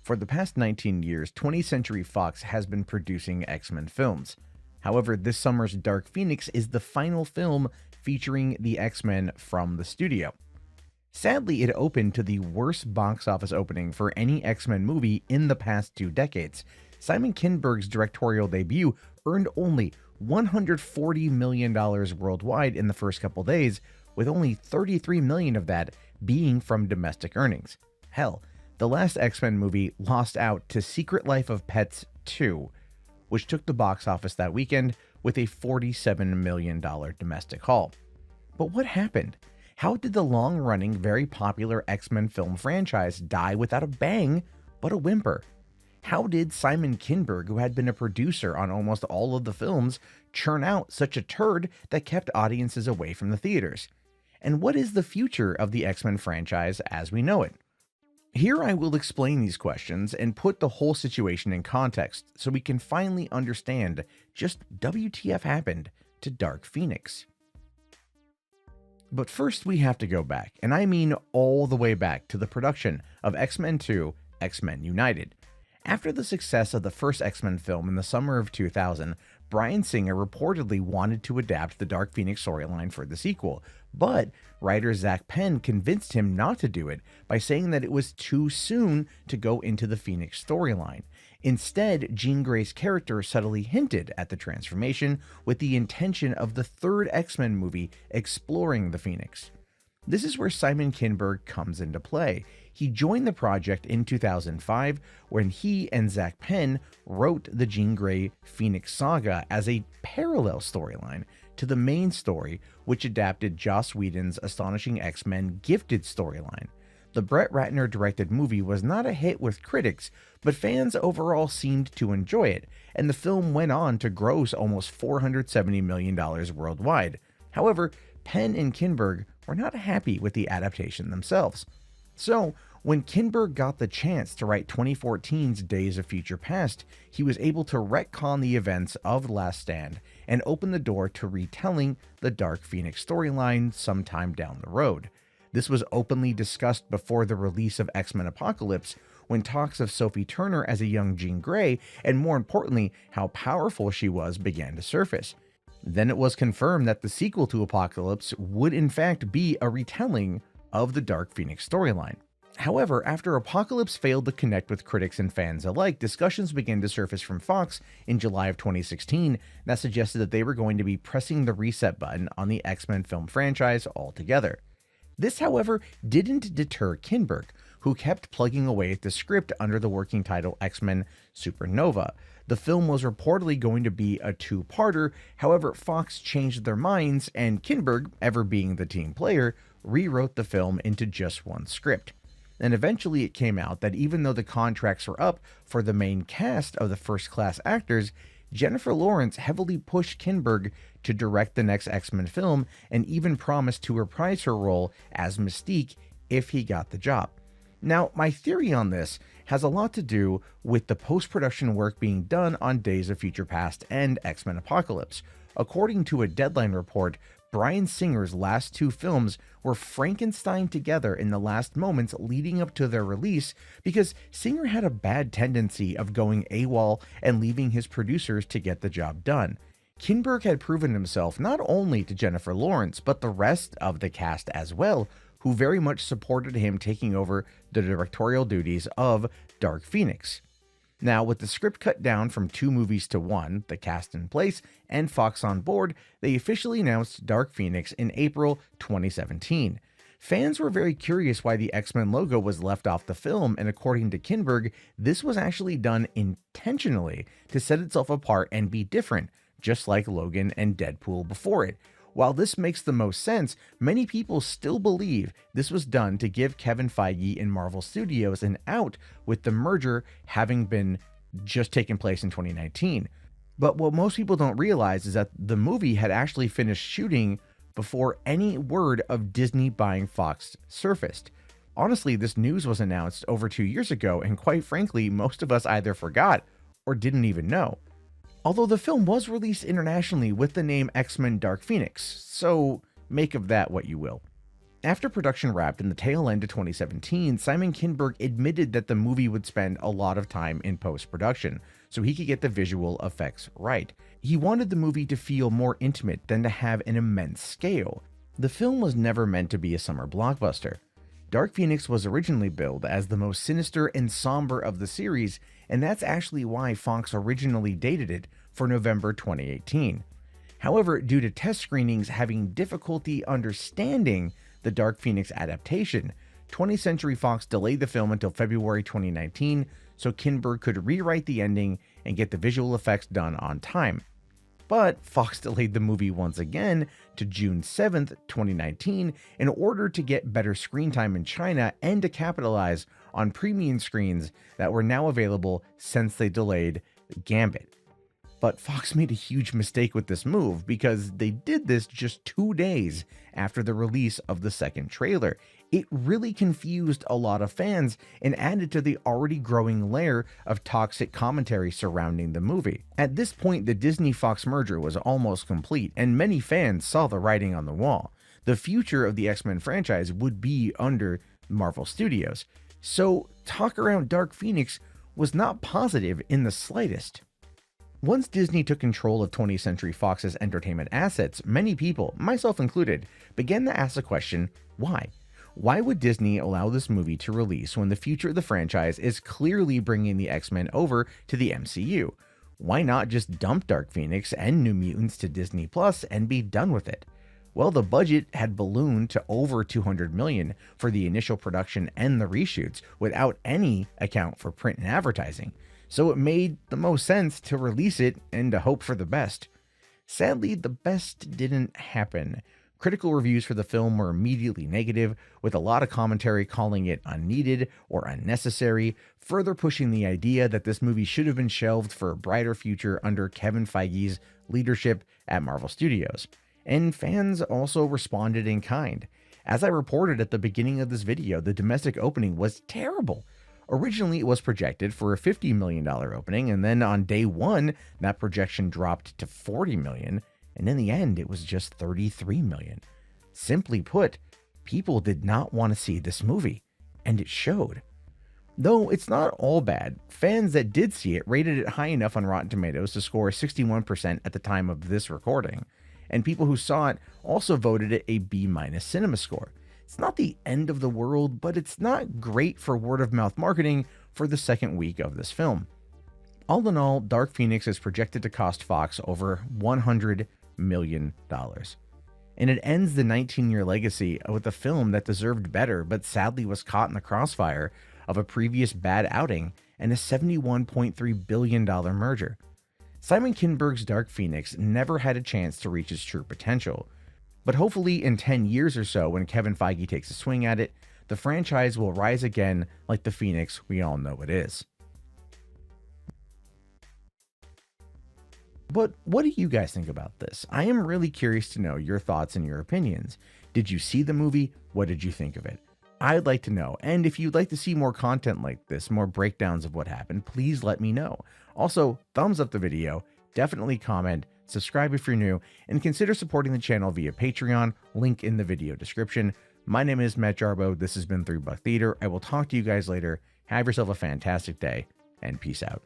For the past 19 years, 20th Century Fox has been producing X-Men films. However, this summer's Dark Phoenix is the final film featuring the X-Men from the studio. Sadly, it opened to the worst box office opening for any X-Men movie in the past 2 decades. Simon Kinberg's directorial debut earned only $140 million worldwide in the first couple days, with only $33 million of that being from domestic earnings. Hell, the last X-Men movie lost out to Secret Life of Pets 2, which took the box office that weekend with a $47 million domestic haul. But what happened? How did the long-running, very popular X-Men film franchise die without a bang, but a whimper? How did Simon Kinberg, who had been a producer on almost all of the films, churn out such a turd that kept audiences away from the theaters? And what is the future of the X-Men franchise as we know it? Here I will explain these questions and put the whole situation in context so we can finally understand just WTF happened to Dark Phoenix. But first we have to go back, and I mean all the way back to the production of X-Men 2, X-Men United. After the success of the first X-Men film in the summer of 2000, Bryan Singer reportedly wanted to adapt the Dark Phoenix storyline for the sequel, but writer Zach Penn convinced him not to do it by saying that it was too soon to go into the Phoenix storyline. Instead, Jean Grey's character subtly hinted at the transformation with the intention of the third X-Men movie exploring the Phoenix. This is where Simon Kinberg comes into play. He joined the project in 2005 when he and Zach Penn wrote the Jean Grey Phoenix saga as a parallel storyline to the main story, which adapted Joss Whedon's Astonishing X-Men Gifted storyline. The Brett Ratner directed movie was not a hit with critics, but fans overall seemed to enjoy it, and the film went on to gross almost $470 million worldwide. However, Penn and Kinberg were not happy with the adaptation themselves. So, when Kinberg got the chance to write 2014's Days of Future Past, he was able to retcon the events of Last Stand and open the door to retelling the Dark Phoenix storyline sometime down the road. This was openly discussed before the release of X-Men Apocalypse, when talks of Sophie Turner as a young Jean Grey, and more importantly, how powerful she was, began to surface. Then it was confirmed that the sequel to Apocalypse would in fact be a retelling of the Dark Phoenix storyline. However, after Apocalypse failed to connect with critics and fans alike, discussions began to surface from Fox in July of 2016 that suggested that they were going to be pressing the reset button on the X-Men film franchise altogether. This, however, didn't deter Kinberg, who kept plugging away at the script under the working title X-Men Supernova. The film was reportedly going to be a two-parter, however, Fox changed their minds, and Kinberg, ever being the team player, rewrote the film into just one script. And eventually it came out that even though the contracts were up for the main cast of the first-class actors, Jennifer Lawrence heavily pushed Kinberg to direct the next X-Men film and even promised to reprise her role as Mystique if he got the job. Now, my theory on this has a lot to do with the post-production work being done on Days of Future Past and X-Men Apocalypse. According to a Deadline report, Bryan Singer's last two films were Frankenstein together in the last moments leading up to their release because Singer had a bad tendency of going AWOL and leaving his producers to get the job done. Kinberg had proven himself not only to Jennifer Lawrence, but the rest of the cast as well, who very much supported him taking over the directorial duties of Dark Phoenix. Now, with the script cut down from 2 movies to 1, the cast in place, and Fox on board, they officially announced Dark Phoenix in April 2017. Fans were very curious why the X-Men logo was left off the film, and according to Kinberg, this was actually done intentionally to set itself apart and be different, just like Logan and Deadpool before it. While this makes the most sense, many people still believe this was done to give Kevin Feige and Marvel Studios an out, with the merger having been just taken place in 2019. But what most people don't realize is that the movie had actually finished shooting before any word of Disney buying Fox surfaced. Honestly, this news was announced over 2 years ago, and quite frankly, most of us either forgot or didn't even know. Although the film was released internationally with the name X-Men Dark Phoenix, so make of that what you will. After production wrapped in the tail end of 2017, Simon Kinberg admitted that the movie would spend a lot of time in post-production, so he could get the visual effects right. He wanted the movie to feel more intimate than to have an immense scale. The film was never meant to be a summer blockbuster. Dark Phoenix was originally billed as the most sinister and somber of the series, and that's actually why Fox originally dated it for November 2018. However, due to test screenings having difficulty understanding the Dark Phoenix adaptation, 20th Century Fox delayed the film until February 2019 so Kinberg could rewrite the ending and get the visual effects done on time. But Fox delayed the movie once again to June 7th, 2019 in order to get better screen time in China and to capitalize on premium screens that were now available since they delayed Gambit. But Fox made a huge mistake with this move because they did this just 2 days after the release of the second trailer. It really confused a lot of fans and added to the already growing layer of toxic commentary surrounding the movie. At this point, the Disney-Fox merger was almost complete, and many fans saw the writing on the wall. The future of the X-Men franchise would be under Marvel Studios. So talk around Dark Phoenix was not positive in the slightest. Once Disney took control of 20th Century Fox's entertainment assets, many people, myself included, began to ask the question, why? Why would Disney allow this movie to release when the future of the franchise is clearly bringing the X-Men over to the MCU? Why not just dump Dark Phoenix and New Mutants to Disney Plus and be done with it? Well, the budget had ballooned to over $200 million for the initial production and the reshoots without any account for print and advertising. So it made the most sense to release it and to hope for the best. Sadly, the best didn't happen. Critical reviews for the film were immediately negative, with a lot of commentary calling it unneeded or unnecessary, further pushing the idea that this movie should have been shelved for a brighter future under Kevin Feige's leadership at Marvel Studios. And fans also responded in kind. As I reported at the beginning of this video, the domestic opening was terrible. Originally, it was projected for a $50 million opening, and then on day one, that projection dropped to $40 million, and in the end, it was just $33 million. Simply put, people did not want to see this movie, and it showed. Though it's not all bad, fans that did see it rated it high enough on Rotten Tomatoes to score 61% at the time of this recording, and people who saw it also voted it a B- cinema score. It's not the end of the world, but it's not great for word-of-mouth marketing for the second week of this film. All in all, Dark Phoenix is projected to cost Fox over $100 million. And it ends the 19-year legacy with a film that deserved better, but sadly was caught in the crossfire of a previous bad outing and a $71.3 billion merger. Simon Kinberg's Dark Phoenix never had a chance to reach its true potential. But hopefully in 10 years or so, when Kevin Feige takes a swing at it, the franchise will rise again like the Phoenix we all know it is. But what do you guys think about this? I am really curious to know your thoughts and your opinions. Did you see the movie? What did you think of it? I'd like to know. And if you'd like to see more content like this, more breakdowns of what happened, please let me know. Also, thumbs up the video, definitely comment, subscribe if you're new, and consider supporting the channel via Patreon, link in the video description. My name is Matt Jarbo. This has been $3 Theater. I will talk to you guys later. Have yourself a fantastic day, and peace out.